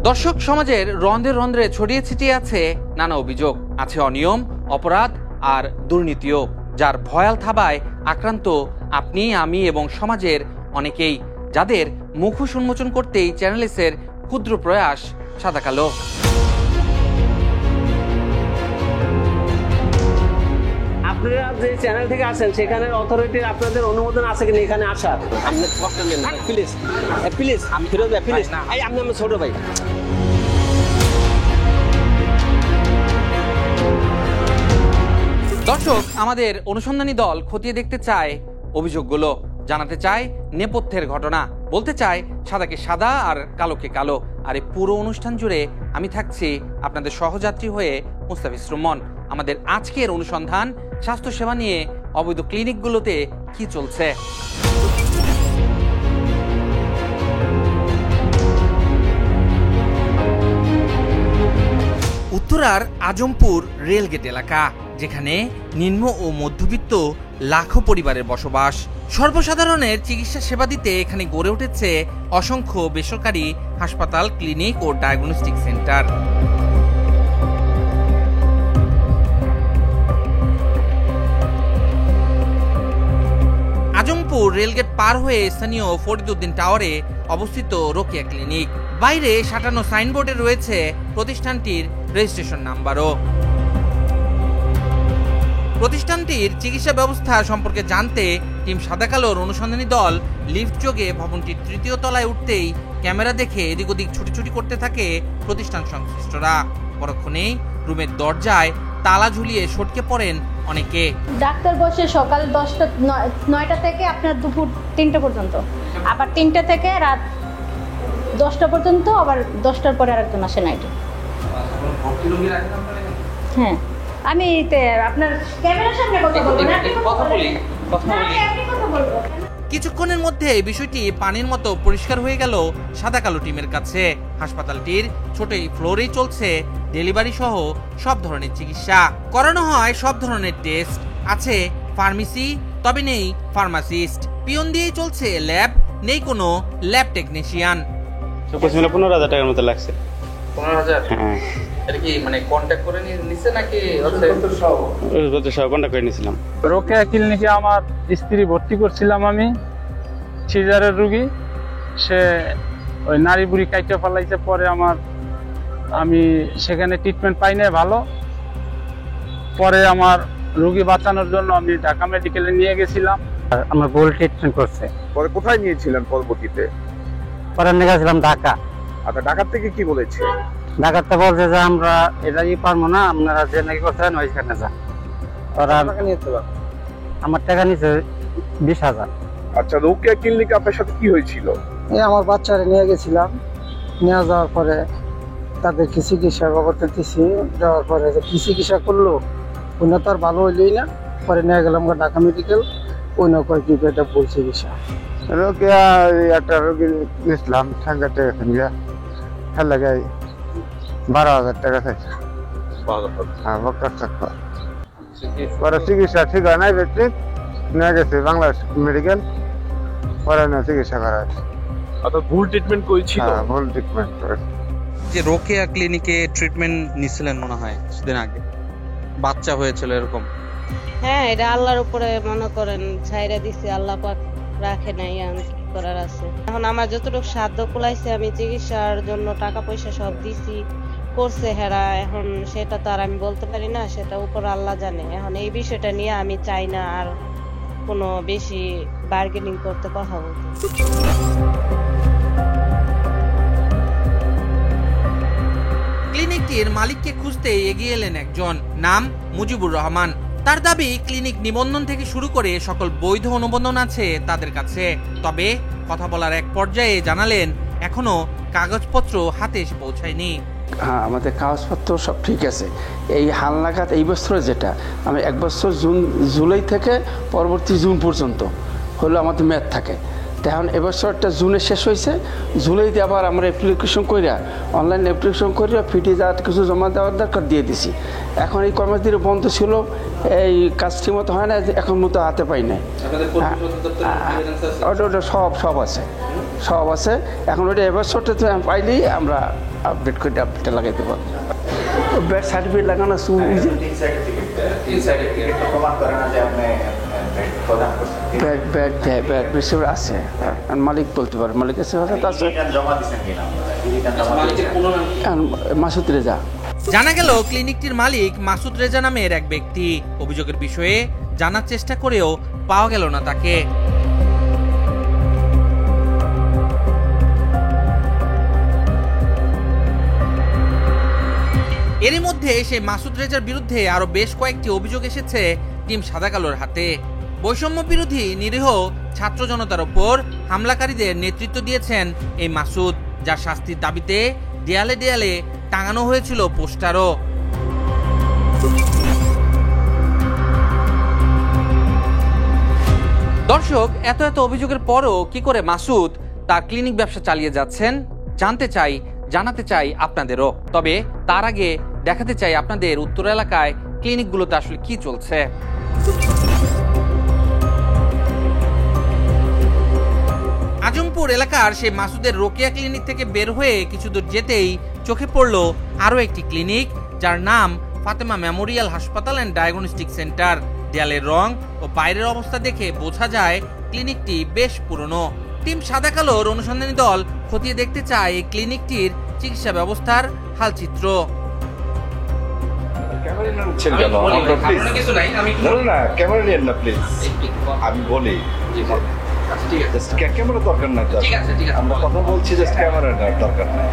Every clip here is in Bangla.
দর্শক সমাজের রন্ধ্রে রন্ধ্রে ছড়িয়ে ছিটিয়ে আছে নানা অভিযোগ, আছে অনিয়ম, অপরাধ আর দুর্নীতিও, যার ভয়াল থাবায় আক্রান্ত আপনি, আমি এবং সমাজের অনেকেই, যাদের মুখোশ উন্মোচন করতেই চ্যানেল এসের ক্ষুদ্র প্রয়াস সাদা কালো। আপনারা যে চ্যানেল থেকে আসেন সেখানে অথরিটির আপনাদের অনুমোদন আছে কিনা এখানে আসার? প্লিজ প্লিজ আমি ফিরোজ ভাই, প্লিজ আপনি আমার ছোট ভাই। দর্শক, আমাদের অনুসন্ধানী দল খতিয়ে দেখতে চায় অভিযোগগুলো, জানাতে চায় নেপথ্যের ঘটনা, বলতে চায় সাদাকে সাদা আর কালোকে কালো। আর এই পুরো অনুষ্ঠান জুড়ে আমি থাকছি আপনাদের সহযাত্রী হয়ে মুস্তাফিজ সুমন। আমাদের আজকের অনুসন্ধান স্বাস্থ্যসেবা নিয়ে অবৈধ ক্লিনিকগুলোতে কি চলছে। উত্তরার আজমপুর রেলগেট এলাকা, যেখানে নিম্ন ও মধ্যবিত্ত লাখো পরিবারের বসবাস। সর্বসাধারণের চিকিৎসা সেবা দিতে এখানে গড়ে উঠেছে অসংখ্য বেসরকারি হাসপাতাল, ক্লিনিক ও ডায়াগনস্টিক সেন্টার। আজমপুর রেলগেট পার হয়ে স্থানীয় ফরিদউদ্দিন টাওয়ারে অবস্থিত রোকেয়া ক্লিনিক। বাইরে সাঁটানো সাইনবোর্ডে রয়েছে প্রতিষ্ঠানটির রেজিস্ট্রেশন নাম্বারও। প্রতিষ্ঠানটির চিকিৎসা ব্যবস্থা সম্পর্কে জানতে টিম সাদা কালোর অনুসন্ধানী দল লিফট যোগে ভবনটির তৃতীয় তলায় উঠতেই ক্যামেরা দেখে এদিক ওদিক ছুটি করতে থাকে প্রতিষ্ঠান সংশ্লিষ্টরা। পরক্ষণেই রুমের দরজায় তালা ঝুলিয়ে সটকে পড়েন অনেকে। ডাক্তার বসে সকাল 9টা থেকে আপনার দুপুর 3টা পর্যন্ত, আবার 3টা থেকে রাত 10টা পর্যন্ত, আবার 10টার পরে আরেকজন আসে নাইটে। হ্যাঁ, আমি আপনার ক্যামেরার সামনে কথা বলবো না, আপনি কথা বলি। কিছুক্ষণের মধ্যে বিষয়টি পানির মতো পরিষ্কার হয়ে গেল সাদা কালো টিমের কাছে। হাসপাতালটির ছোট এই ফ্লোরেই চলছে ডেলিভারি সহ সব ধরনের চিকিৎসা, করানো হয় সব ধরনের টেস্ট, আছে ফার্মেসি, তবে নেই ফার্মাসিস্ট। পিয়ন দিয়েই চলছে ল্যাব, নেই কোনো ল্যাব টেকনিশিয়ান। 15,000 টাকার মতো লাগছে। 15,000? হ্যাঁ। এটা কি মানে কন্টাক্ট করে নিছে নাকি সব কন্টাক্ট করে নিয়েছিলাম? রোকেয়া ক্লিনিকে আমার স্ত্রী ভর্তি করছিলাম, আমি সিজারের রুগী। সে ওই নারী বুড়ি কাইটে ফেলাইছে, পরে আমি সেখানে ট্রিটমেন্ট পাই না ভালো। পরে আমার রুগী বাঁচানোর জন্য আমি ঢাকা মেডিকেলে নিয়ে গেছিলাম, আমার ভুল ট্রিটমেন্ট করছে। পরে কোথায় নিয়েছিলেন পরবর্তীতে? পরে নিয়ে গেছিলাম ঢাকা। আচ্ছা, ঢাকা থেকে কি বলেছে? ঢাকাতে বলছে যে আমরা এটাই পারবো না, আপনারা যে নাকি করছেন ওইখানে যান। ওরা আমার টাকা নিয়েছে 20,000। আচ্ছা, রোকেয়া ক্লিনিকে আপনার সাথে কি হয়েছিল? আমার বাচ্চারা নিয়ে গেছিলাম, নিয়ে যাওয়ার পরে তাদেরকে চিকিৎসা করতে দিচ্ছি। যাওয়ার পরে কি চিকিৎসা করলো ওইনা তো আর ভালো হইলই না। পরে নিয়ে গেলাম ঢাকা মেডিকেল, ওইনা কয় কি এটা ভুল চিকিৎসা। রোকেয়া একটা রোগী নিয়েছিলাম ঠান্ডাতে, খেলা গাই 12,000 টাকা চাইছে। পরে চিকিৎসা ঠিক হয় নাই, নিয়ে গেছে বাংলাদেশ মেডিকেল, পরে না চিকিৎসা করা হয়েছে। অর্থাৎ ভুল ট্রিটমেন্ট করেছিল? ভুল ট্রিটমেন্ট করেছে। যে রোকেয়া ক্লিনিকে ট্রিটমেন্ট নিছিলেন মনে হয় কিছুদিন আগে, বাচ্চা হয়েছিল এরকম? হ্যাঁ, এটা আল্লাহর উপরে মনে করেন ছাইরা দিছে, আল্লাহ পাক রাখে নাই, কি করার আছে। এখন আমার যতটুকু সাধ্য কুলাইছে আমি চিকিৎসার জন্য টাকা পয়সা সব দিছি, করছে হেরা। এখন সেটা তো আর আমি বলতে পারি না, সেটা উপর আল্লাহ জানে। এখন এই বিষয়টা নিয়ে আমি চাই না আর কোনো বেশি বার্গেনিং করতে, কথা বলতে। ক্লিনিকটির মালিককে খুঁজতে এগিয়ে এলেন একজন, নাম মুজিবুর রহমান। তার দাবি ক্লিনিক নিবন্ধন থেকে শুরু করে সকল বৈধ অনুমোদন আছে তাদের কাছে। তবে কথা বলার এক পর্যায়ে জানালেন এখনো কাগজপত্র হাতে এসে পৌঁছায়নি। হ্যাঁ, আমাদের কাগজপত্র সব ঠিক আছে। এই হালনাগাদ এই বছরে যেটা আমি 1 বছর জুলাই থেকে পরবর্তী জুন পর্যন্ত হলো আমাদের মেয়াদ থাকে। তখন এবছরটা জুনে শেষ হয়েছে, জুলাইতে আবার আমরা অ্যাপ্লিকেশন করিয়া অনলাইন অ্যাপ্লিকেশন করিয়া ফিটি যা কিছু জমা দেওয়ার দরকার দিয়ে দিছি। এখন এই কর্মচারী বন্ধ ছিল, এই কাজ ঠিক মতো হয় না, এখন মতো হাতে পাই নাই। ওটা ওটা সব আছে, সব আছে। এখন ওইটা এবছরটা তো পাইলেই আমরা আপডেট করে আপডেটটা লাগাইতে পারবো। ব্যাড সার্টিফিকেট লাগানো আছে, মালিক বলতে পারে, মালিক আছে মাসুদ রেজা। জানা গেল ক্লিনিকটির মালিক মাসুদ রেজা নামের এক ব্যক্তি। অভিযোগের বিষয়ে জানার চেষ্টা করেও পাওয়া গেল না তাকে। এরই মধ্যে সেই মাসুদ রেজার বিরুদ্ধে আরো বেশ কয়েকটি অভিযোগ এসেছে টিম সাদা কালোর হাতে। বৈষম্য বিরোধী নিরীহ ছাত্র জনতার ওপর হামলাকারীদের নেতৃত্ব দিয়েছেন এই মাসুদ, যার শাস্তির দাবিতে দেয়ালে দেয়ালে টাঙানো হয়েছিল পোস্টারও। দর্শক, এত অভিযোগের পরও কি করে মাসুদ তার ক্লিনিক ব্যবসা চালিয়ে যাচ্ছেন জানতে চাই, জানাতে চাই আপনাদেরও। তবে তার আগে দেখাতে চাই আপনাদের উত্তর এলাকায় ক্লিনিকগুলোতে আসলে কি চলছে। আজমপুর এলাকার সেই মাসুদের রোকেয়া ক্লিনিক থেকে বের হয়ে কিছু দূর যেতেই চোখে পড়ল আরও একটি ক্লিনিক, যার নাম ফাতেমা মেমোরিয়াল হাসপাতাল অ্যান্ড ডায়াগনস্টিক সেন্টার। দেয়ালের রং ও বাইরের অবস্থা দেখে বোঝা যায় ক্লিনিকটি বেশ পুরনো। টিম সাদা কালোর অনুসন্ধানী দল খতিয়ে দেখতে চায় এই ক্লিনিকটির চিকিৎসা ব্যবস্থার হালচিত্র। আমি বলি ক্যামেরা দরকার নাই, আমরা কথা বলছি, জাস্ট ক্যামেরা দরকার নাই।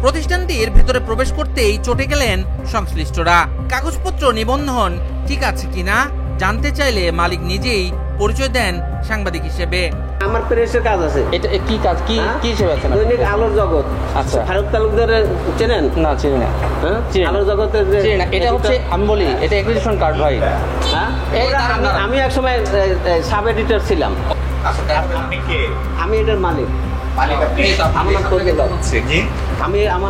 প্রতিষ্ঠানটির ভেতরে প্রবেশ করতেই চটে গেলেন সংশ্লিষ্টরা। কাগজপত্র নিবন্ধন ঠিক আছে কিনা জানতে চাইলে মালিক নিজেই পরিচয় দেন সাংবাদিক হিসেবে। আমার প্রেসের কাজ আছে। এটা কি কাজ, কি কি হিসেবে আছেন? দৈনিক আলোর জগৎ। আচ্ছা, ফারুক তালুকদার চেনেন? না, চিনি না। আলোর জগতের চিনি না। এটা হচ্ছে, আমি বলি, এটা অ্যাক্রিডিটেশন কার্ড ভাই। হ্যাঁ, আমি এক সময় সাব এডিটর ছিলাম। আপনি কে? আমি এটার মালিক। আমার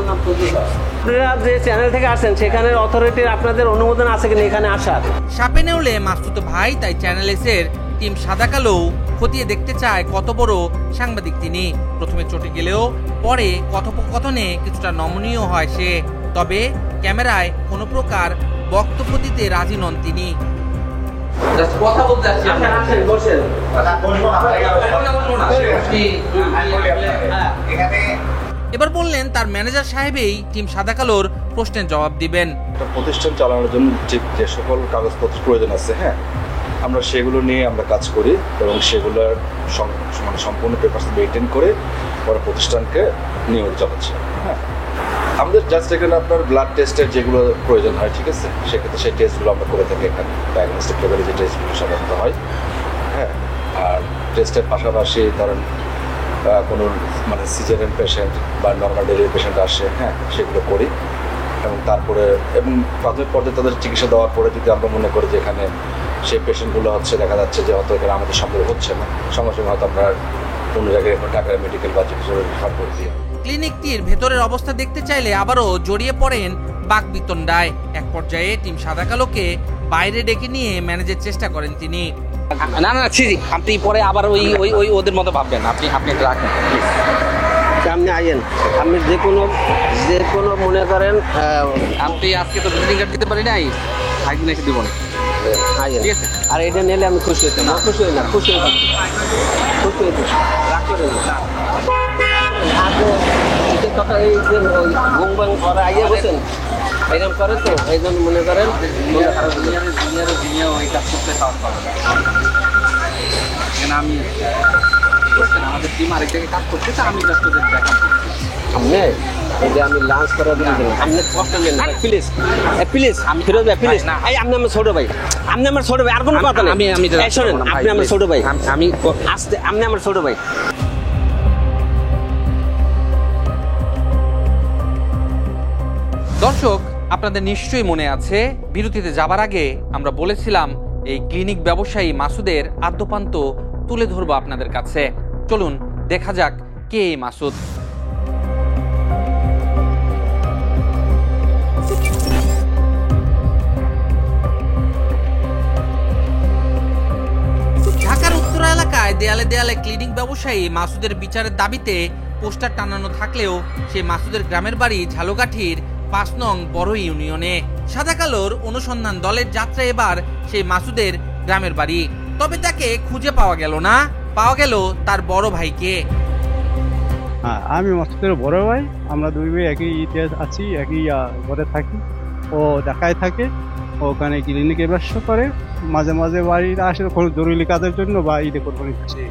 নাম ফজলুল। আপনারা যে চ্যানেল থেকে আসেন সেখানের অথরিটির আপনাদের অনুমোদন আছে কিনা এখানে আসার? সাপে নেউলে মাসুতো ভাই, তাই চ্যানেল এসের টিম সাদা কালো খতিয়ে দেখতে চায় কত বড় সাংবাদিক তিনি। প্রথমে চটে গেলেও পরে কথোপকথনে কিছুটা নমনীয় হয় সে। তবে ক্যামেরায় কোনো প্রকার বক্তব্য দিতে রাজি নন তিনি। কথা বলতে এবার বললেন তার ম্যানেজার সাহেবই টিম সাদা কালোর প্রশ্নের জবাব দিবেন। প্রতিষ্ঠান চালানোর জন্য যে সকল কাগজপত্র প্রয়োজন আছে, হ্যাঁ, আমরা সেগুলো নিয়ে আমরা কাজ করি এবং সেগুলোর মানে সম্পূর্ণ পেপারস মেইনটেইন করে পরে প্রতিষ্ঠানকে নিয়োগ চালাচ্ছি। হ্যাঁ, আমাদের জাস্ট এখানে আপনার ব্লাড টেস্টের যেগুলো প্রয়োজন হয়, ঠিক আছে, সেক্ষেত্রে সেই টেস্টগুলো আমরা করে থাকি এখানে। ডায়াগনস্টিক লেভেলে যে টেস্টগুলো সাধারণত হয়, হ্যাঁ, আর টেস্টের পাশাপাশি ধরেন কোনো মানে সিজারিয়ান পেশেন্ট বা নর্মাল ডেলিভারি পেশেন্ট আসে, হ্যাঁ, সেগুলো করি এবং তারপরে এবং প্রাথমিক পর্যায়ে তাদের চিকিৎসা দেওয়ার পরে যদি আমরা মনে করি যে এখানে সেই পেশেন্টগুলো হচ্ছে দেখা যাচ্ছে যে হয়তো এখানে আমাদের সম্পর্ক হচ্ছে না, সঙ্গে সঙ্গে হয়তো আমরা অন্য জায়গায় ঢাকার মেডিকেল বা চিকিৎসা রেফার করে দিই। ক্লিনিকটির ভেতরের অবস্থা দেখতে চাইলে আবারও জড়িয়ে পড়েন বাকবিতণ্ডায়। এক পর্যায়ে টিম সাদা কালোকে বাইরে ডেকে নিয়ে ম্যানেজের চেষ্টা করেন তিনি। না না, আপনি পরে আবার ওই ওদের মতো ভাববেন। আপনি এটা রাখেন, আপনি আইয়েন। আপনি যে কোনো মনে করেন, আপনি আজকে তো ভিজিটিং কার্ড দিতে পারি নাই, একদিন এসে দিব না। ঠিক আছে, আর এটা নিলে আমি খুশি হইতাম। খুশি হই না, খুশি হইতাম, খুশি হইতাম, রাগ করে কথা। এই যে ঘুম ভাঙ করা আইয়া বসেন এরকম করে, তো এই জন্য মনে করেন আমি আমাদের টিম আরেক জায়গায় কাজ করছে, তো আমি জাস্ট ওদের দেখা সামনে এই যে আমি লাঞ্চ করার জন্য আপনি কষ্ট নেন না, প্লিজ প্লিজ, আমি ফিরোজ ভাই প্লিজ। এই আপনি আমার ছোট ভাই, আপনি আমার ছোট ভাই, আর কোনো কথা নেই। আমি শোনেন, আপনি আমার ছোট ভাই, আমি আসতে, আপনি আমার ছোট ভাই। দর্শক, আপনাদের নিশ্চয়ই মনে আছে বিরতিতে যাবার আগে আমরা বলেছিলাম এই ক্লিনিক ব্যবসায়ী মাসুদের আদ্যপান্ত তুলে ধরবো আপনাদের কাছে। চলুন দেখা যাক কে এই মাসুদ। দেয়ালে দেয়ালে ক্লিনিক ব্যবসায়ী মাসুদের বিচারের দাবিতে পোস্টার টানানো থাকলেও সেই মাসুদের গ্রামের বাড়ি ঝালকাঠির ৫ নং বড় ইউনিয়নে। সাদা কালোর অনুসন্ধান দলের যাত্রা এবার সেই মাসুদের গ্রামের বাড়ি। তবে তাকে খুঁজে পাওয়া গেল না, পাওয়া গেল তার বড় ভাইকে। হ্যাঁ, আমি মাসুদের বড় ভাই। আমরা দুই ভাই একই ইতিহাস আছি, একই ঘরে থাকি। ও ঢাকায় থাকে, ওখানে ক্লিনিকে ব্যবসা করে, মাঝে মাঝে বাড়িতে আসে কোনো জরুরি কাজের জন্য বা ঈদে কোরবানি দিচ্ছে।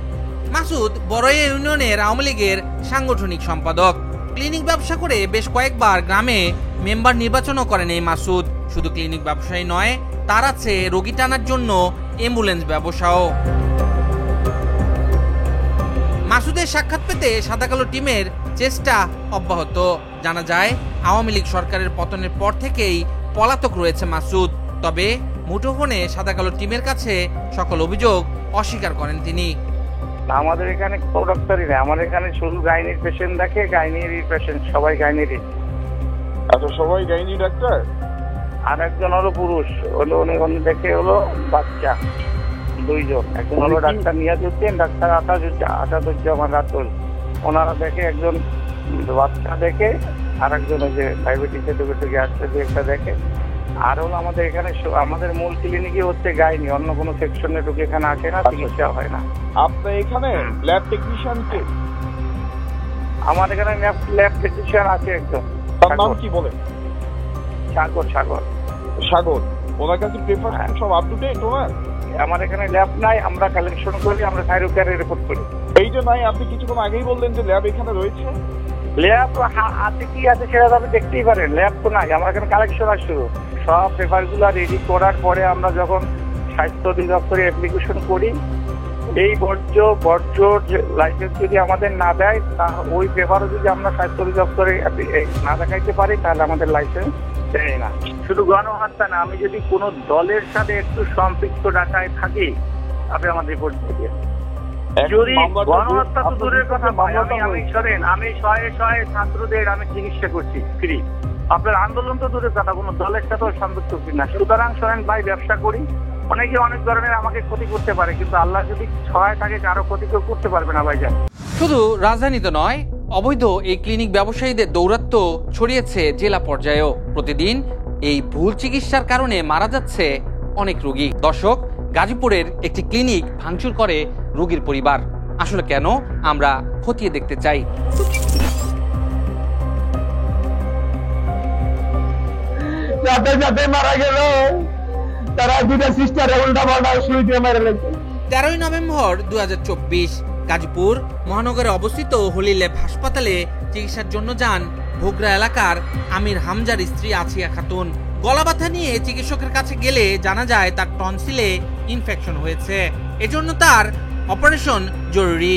মাসুদ বড়ইয়া ইউনিয়নের আওয়ামী লীগের সাংগঠনিক সম্পাদক। ক্লিনিক ব্যবসা করে বেশ কয়েকবার গ্রামে মেম্বার নির্বাচনও করেন এই মাসুদ। শুধু ক্লিনিক ব্যবসায়ী নয়, তার আছে রোগী টানার জন্য অ্যাম্বুলেন্স ব্যবসাও। মাসুদের সাক্ষাৎ পেতে সাদা কালো টিমের চেষ্টা অব্যাহত। জানা যায় আওয়ামী লীগ সরকারের পতনের পর থেকেই পলাতক রয়েছে মাসুদ। তবে মুঠোফোনে সাদা কালো টিমের কাছে সকল অভিযোগ অস্বীকার করেন তিনি। আমাদের এখানে কোনো ডাক্তারই নেই, আমাদের এখানে শুধু গাইনির পেশেন্ট দেখে, গাইনির পেশেন্ট সবাই গাইনিরই। আচ্ছা, সবাই গাইনি ডাক্তার? আর একজন হলো পুরুষ, উনি দেখে হলো বাচ্চা, দুইজন। একজন হলো ডাক্তার নিয়াজউদ্দিন, ডাক্তার আসাদুজ্জামান রাতুল। ওনারা দেখে, একজন বাচ্চা দেখে, আর একজন ওই যে ডায়াবেটিসের টুকে আসছে যে একটা দেখে। আর হলো আমাদের এখানে আমাদের মূল ক্লিনিকই হচ্ছে গাইনি, অন্য কোনো সেকশনে ঢুকে এখানে আসে না, চিকিৎসা হয় না। আপনার এখানে ল্যাব টেকনিশিয়ান কে? আমার এখানে ল্যাব টেকনিশিয়ান আছে একজন। তার নাম কি বলেন? সাগর। ওনার কাছে পেপার সব আপ টু ডেট? ওনার আমার এখানে ল্যাব নাই, আমরা কালেকশন করি, আমরা থাইরোকেয়ারে রিপোর্ট করি। এই যে নাই, আপনি কিছুক্ষণ আগেই বললেন যে ল্যাব এখানে রয়েছে। ল্যাব আছে কি আছে সেটা আপনি দেখতেই পারেন, ল্যাব তো নাই। আমার এখানে কালেকশন আর শুরু, সব পেপারগুলো রেডি করার পরে আমরা যখন স্বাস্থ্য অধিদপ্তরে অ্যাপ্লিকেশন করি, এই বর্জ্য লাইসেন্স যদি আমাদের না দেয়, তা ওই পেপারও যদি আমরা স্বাস্থ্য অধিদপ্তরে না দেখাইতে পারি, তাহলে আমাদের লাইসেন্স দেয় না। শুধু গণহত্যা না, আমি যদি কোনো দলের সাথে একটু সম্পৃক্ত ডাকায় থাকি, আপনি আমার রিপোর্ট দিয়ে। যদি গণহত্যা তো দূরের কথা, আমি শয়ে ছাত্রদের আমি চিকিৎসা করছি ফ্রি। আপনার আন্দোলন তো দূরের কথা, কোনো দলের সাথেও সম্পৃক্ত না। সুতরাং শোনেন ভাই, ব্যবসা করি, অনেকে অনেক ধরনের আমাকে ক্ষতি করতে পারে, কিন্তু আল্লাহ যদি সহায় থাকে, কারো ক্ষতি কেউ করতে পারবে না ভাইজান। শুধু রাজধানীতে নয়, অবৈধ এই ক্লিনিক ব্যবসায়ীদের দৌরাত্ম্য ছড়িয়েছে জেলা পর্যায়েও। প্রতিদিন এই ভুল চিকিৎসার কারণে মারা যাচ্ছে অনেক রোগী। দর্শক, গাজীপুরের একটি ক্লিনিক ভাঙচুর করে রোগীর পরিবার। আসলে কেন, আমরা খতিয়ে দেখতে চাই। মারা গেল, তারা দুটা সিস্টারে উল্টা পাল্টা সুই দিয়ে মেরে লেগেছে। 13 নভেম্বর 2024 গাজীপুর মহানগরে অবস্থিত হোলি ল্যাব হাসপাতালে চিকিৎসার জন্য যান ভোগরা এলাকার আমির হামজার স্ত্রী আসিয়া খাতুন। গলা ব্যথা নিয়ে চিকিৎসকের কাছে গেলে জানা যায় তার টনসিলে ইনফেকশন হয়েছে, এজন্য তার অপারেশন জরুরি।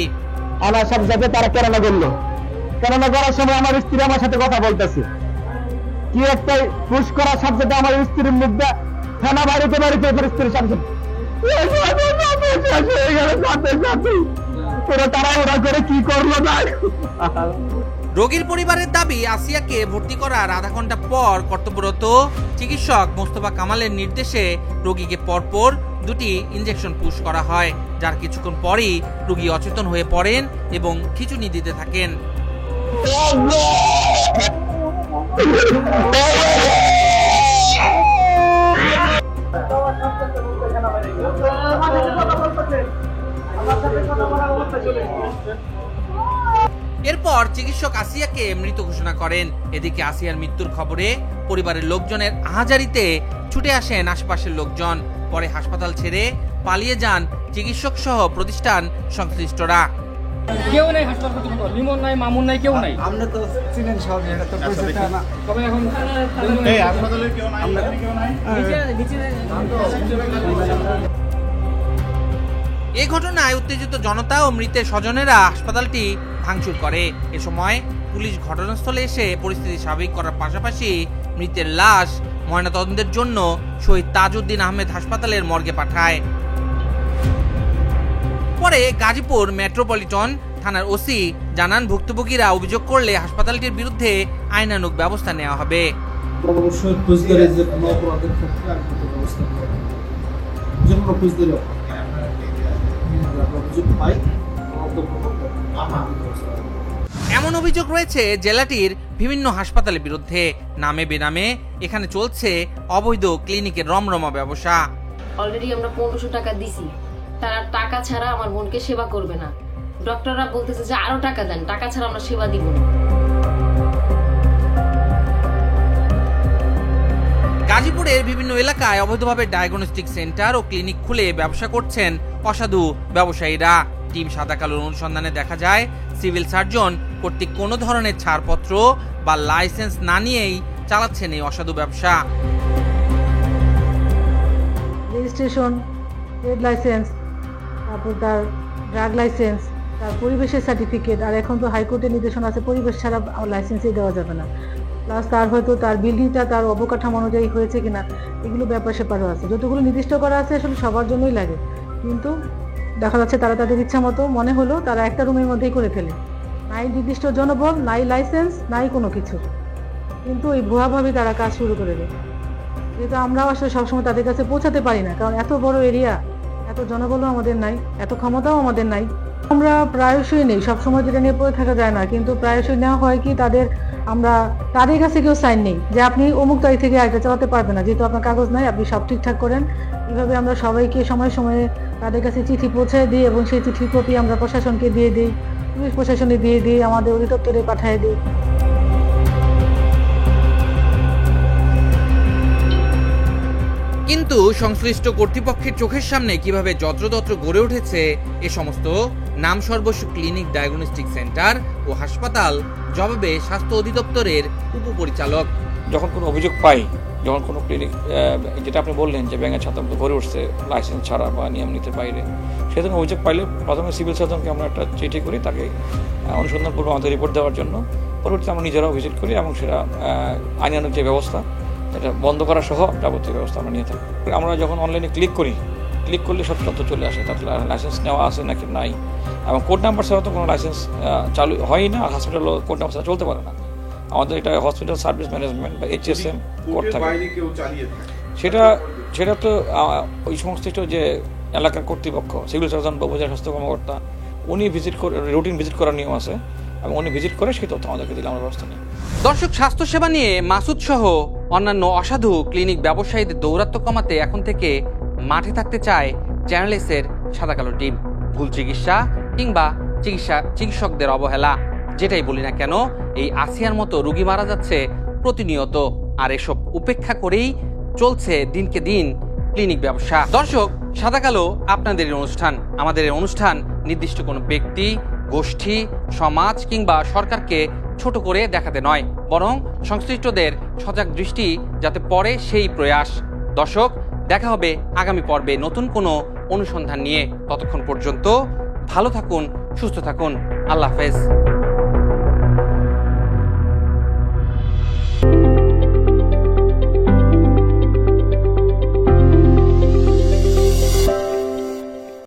আমার সব জায়গায় তারা কেরানা করলো, কেরানা করার সময় আমার স্ত্রী আমার সাথে কথা বলতেছে, কি একটা পুশ করার সাথে আমার স্ত্রীর মুখটা থানা বাড়িতে স্ত্রীর সাথে রোগীর পরিবারের দাবি, আসিয়াকে ভর্তি করার আধা ঘন্টা পর কর্তব্যরত চিকিৎসক মোস্তফা কামালের নির্দেশে রোগীকে পরপর 2টি ইনজেকশন পুশ করা হয়, যার কিছুক্ষণ পরই রোগী অচেতন হয়ে পড়েন এবং খিঁচুনি দিতে থাকেন। এরপর চিকিৎসক আসিয়াকে মৃত ঘোষণা করেন। এদিকে আসিয়ার মৃত্যুর খবরে পরিবারের লোকজনের আহাজারিতে ছুটে আসেন আশপাশের লোকজন। পরে হাসপাতাল ছেড়ে পালিয়ে যান চিকিৎসক সহ প্রতিষ্ঠান সংশ্লিষ্টরা। কেউ নাই হাসপাতাল, লিমন নাই, মামুন নাই, কেউ নাই। আমরা তো চিনেন সব, এটা তো পরিচয় না। তবে এখন এই হাসপাতালে কেউ নাই, আমরা কেউ নাই। এই ঘটনায় উত্তেজিত জনতা ও মৃতের স্বজনেরা হাসপাতালটি ভাঙচুর করে। এ সময় পুলিশ ঘটনাস্থলে এসে পরিস্থিতি স্বাভাবিক করার পাশাপাশি মৃতের লাশ ময়নাতদন্তের জন্য শহীদ তাজউদ্দিন আহমেদ হাসপাতালের মর্গে পাঠায়। পরে গাজীপুর মেট্রোপলিটন থানার ওসি জানান, ভুক্তভোগীরা অভিযোগ করলে হাসপাতালটির বিরুদ্ধে আইনানুগ ব্যবস্থা নেওয়া হবে। অবশ্যই ফৌজদারি যে কোনো অপরাধের ক্ষেত্রে আইনগত ব্যবস্থা নেওয়া হবে, যে কোনো ফৌজদারি আমরা অভিযোগ পাই আমরা এমন অভিযোগ রয়েছে জেলাটির বিভিন্ন হাসপাতালের বিরুদ্ধে। নামে বেনামে এখানে চলছে অবৈধ ক্লিনিকের রমরমা ব্যবসা। অলরেডি আমরা 1500 টাকা দিছি, তারা টাকা ছাড়া আমার বোনকে সেবা করবে না। ডক্টররা বলতেছে যে আরো টাকা দেন, টাকা ছাড়া আমরা সেবা দিব না। গাজীপুরের বিভিন্ন এলাকায় অবৈধভাবে ডায়াগনস্টিক সেন্টার ও ক্লিনিক খুলে ব্যবসা করছেন অসাধু ব্যবসায়ীরা। টিম সাদা কালোর অনুসন্ধানে দেখা যায় সিভিল সার্জন কর্তৃক কোনো ধরনের ছাড়পত্র বা লাইসেন্স না নিয়েই চালাচ্ছেন এই অসাধু ব্যবসা। রেজিস্ট্রেশন, ট্রেড লাইসেন্স, তারপর তার ড্রাগ লাইসেন্স, তার পরিবেশের সার্টিফিকেট, আর এখন তো হাইকোর্টের নির্দেশনা আছে পরিবেশ ছাড়া লাইসেন্সই দেওয়া যাবে না। প্লাস তার হয়তো তার বিল্ডিংটা তার অবকাঠামো অনুযায়ী হয়েছে কিনা এগুলো ব্যাপার স্যাপারও আছে। যতগুলো নির্দিষ্ট করা আছে আসলে সবার জন্যই লাগে, কিন্তু দেখা যাচ্ছে তারা তাদের ইচ্ছা মতো মনে হলো তারা একটা রুমের মধ্যেই করে ফেলে। নাই নির্দিষ্ট জনবল, নাই লাইসেন্স, নাই কোনো কিছু, কিন্তু এই ভুয়াভাবে তারা কাজ শুরু করে দেয়। যেহেতু আমরাও আসলে সবসময় তাদের কাছে পৌঁছাতে পারি না, কারণ এত বড় এরিয়া, এত জনবলও আমাদের নাই, এত ক্ষমতাও আমাদের নাই। আমরা প্রায়শই নেই, সবসময় যেটা নিয়ে পড়ে থাকা যায় না, কিন্তু প্রায়শই নেওয়া হয় কি তাদের কাছে কেউ সাইন নেই যে আপনি অমুক তারিখ থেকে এটা চালাতে পারবেন না, যেহেতু আপনার কাগজ নাই, আপনি সব ঠিকঠাক করেন। এইভাবে আমরা সবাইকে সময়ে সময়ে তাদের কাছে চিঠি পৌঁছায় দিই এবং সেই চিঠির কপি আমরা প্রশাসনকে দিয়ে দিই, পুলিশ প্রশাসনে দিয়ে দিই, আমাদের অধিদপ্তরে পাঠিয়ে দিই। কিন্তু সংশ্লিষ্ট কর্তৃপক্ষের চোখের সামনে কিভাবে যত্রতত্র গড়ে উঠেছে এ সমস্ত নাম সর্বস্ব ক্লিনিক, ডায়াগনস্টিক সেন্টার ও হাসপাতাল, জবাবে স্বাস্থ্য অধিদপ্তরের উপপরিচালক। যখন কোনো অভিযোগ পাই, যখন কোনো ক্লিনিক, যেটা আপনি বললেন যে ব্যাঙের ছাতার মতো গড়ে উঠছে লাইসেন্স ছাড়া বা নিয়ম নীতির বাইরে, সেজন্য অভিযোগ পাইলে প্রথমে সিভিল সার্জনকে আমরা একটা চিঠি করি, তাকে অনুসন্ধানপূর্বক আমাদের রিপোর্ট দেওয়ার জন্য। পরবর্তীতে আমরা নিজেরাও ভিজিট করি এবং সেটা আইনানুগ যে ব্যবস্থা এটা বন্ধ করা সহ যাবতীয় ব্যবস্থা আমরা নিয়ে থাকি। আমরা যখন অনলাইনে ক্লিক করলে সব তথ্য চলে আসে, তাতে লাইসেন্স নেওয়া আছে নাকি নাই, এবং কোড নাম্বার ছাড়া তো কোনো লাইসেন্স চালু হয় না। হসপিটালও কোড নাম্বার ছাড়া চলতে পারে না। আমাদের এটা হসপিটাল সার্ভিস ম্যানেজমেন্ট বা HSM কোড থাকে, সেটা তো ওই সংশ্লিষ্ট যে এলাকার কর্তৃপক্ষ, সিভিল সার্জন বা উপজেলা স্বাস্থ্য কর্মকর্তা, উনি ভিজিট করে, রুটিন ভিজিট করার নিয়ম আছে এবং উনি ভিজিট করে সেই তথ্য আমাদেরকে দিলে আমরা ব্যবস্থা নিই। দর্শক, স্বাস্থ্যসেবা নিয়ে মাসুদ সহ অন্যান্য অসাধু ক্লিনিক ব্যবসায়ীদের দৌরাত্ম্য কমাতে এখন থেকে মাঠে থাকতে চায় চ্যানেল এসের সাদা কালো টিম। ভুল চিকিৎসা কিংবা চিকিৎসকদের অবহেলা, যেটাই বলি না কেন, এই আসিয়ার মতো রোগী মারা যাচ্ছে প্রতিনিয়ত, আর এসব উপেক্ষা করেই চলছে দিনকে দিন ক্লিনিক ব্যবসা। দর্শক, সাদা কালো আপনাদের অনুষ্ঠান, আমাদের এই অনুষ্ঠান নির্দিষ্ট কোনো ব্যক্তি, গোষ্ঠী, সমাজ কিংবা সরকারকে ছোট করে দেখাতে নয়, বরং সংশ্লিষ্টদের সজাগ দৃষ্টি যাতে পড়ে সেই প্রয়াস। দর্শক, দেখা হবে আগামী পর্বে নতুন কোনো অনুসন্ধান নিয়ে। ততক্ষণ পর্যন্ত ভালো থাকুন, সুস্থ থাকুন। আল্লাহ হাফেজ।